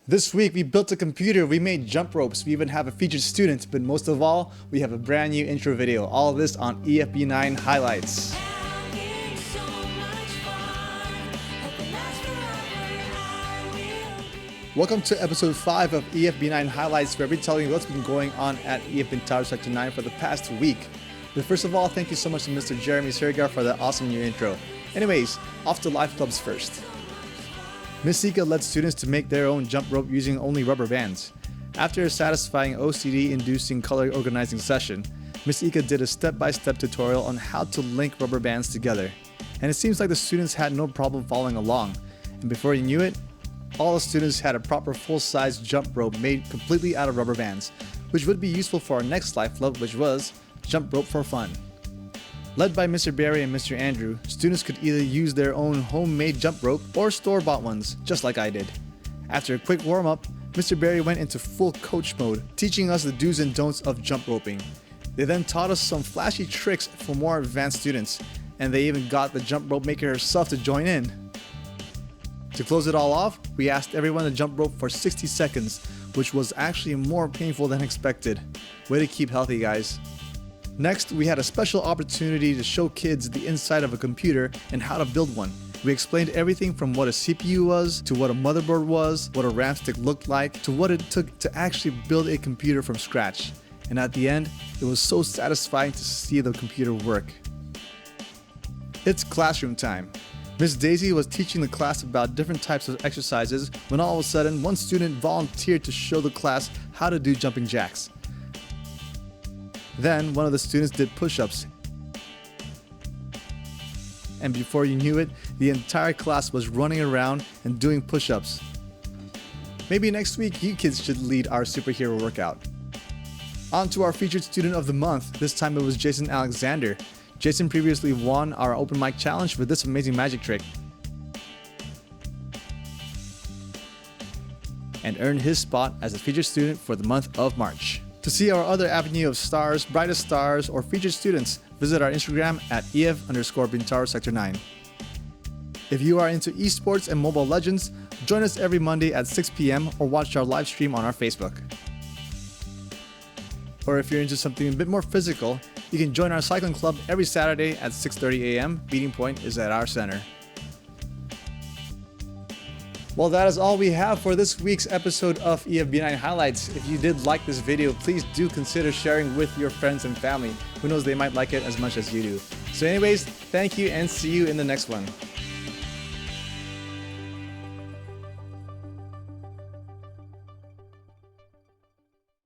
This week we built a computer, we made jump ropes, we even have a featured student, but most of all, we have a brand new intro video. All of this on EFB9 highlights. Welcome to episode 5 of EFB9 highlights, where we're telling you what's been going on at EF Bintaro Sector 9 for the past week. But first of all, thank you so much to Mr. Jeremy Sergar for that awesome new intro. Anyways, off to life clubs first. Miss Ika led students to make their own jump rope using only rubber bands. After a satisfying OCD-inducing color organizing session, Miss Ika did a step-by-step tutorial on how to link rubber bands together. And it seems like the students had no problem following along. And before you knew it, all the students had a proper full-size jump rope made completely out of rubber bands, which would be useful for our next life club, which was jump rope for fun. Led by Mr. Barry and Mr. Andrew, students could either use their own homemade jump rope or store-bought ones, just like I did. After a quick warm-up, Mr. Barry went into full coach mode, teaching us the do's and don'ts of jump roping. They then taught us some flashy tricks for more advanced students, and they even got the jump rope maker herself to join in. To close it all off, we asked everyone to jump rope for 60 seconds, which was actually more painful than expected. Way to keep healthy, guys. Next, we had a special opportunity to show kids the inside of a computer and how to build one. We explained everything from what a CPU was, to what a motherboard was, what a RAM stick looked like, to what it took to actually build a computer from scratch. And at the end, it was so satisfying to see the computer work. It's classroom time. Miss Daisy was teaching the class about different types of exercises when all of a sudden one student volunteered to show the class how to do jumping jacks. Then one of the students did push-ups, and before you knew it, the entire class was running around and doing push-ups. Maybe next week you kids should lead our superhero workout. On to our featured student of the month. This time it was Jason Alexander. Jason previously won our open mic challenge with this amazing magic trick and earned his spot as a featured student for the month of March. To see our other avenue of stars, brightest stars, or featured students, visit our Instagram at EF_Bintaro Sector 9. If you are into esports and Mobile Legends, join us every Monday at 6 p.m. or watch our live stream on our Facebook. Or if you're into something a bit more physical, you can join our cycling club every Saturday at 6:30 a.m. Meeting point is at our center. Well, that is all we have for this week's episode of EFB9 Highlights. If you did like this video, please do consider sharing with your friends and family. Who knows, they might like it as much as you do. So anyways, thank you and see you in the next one.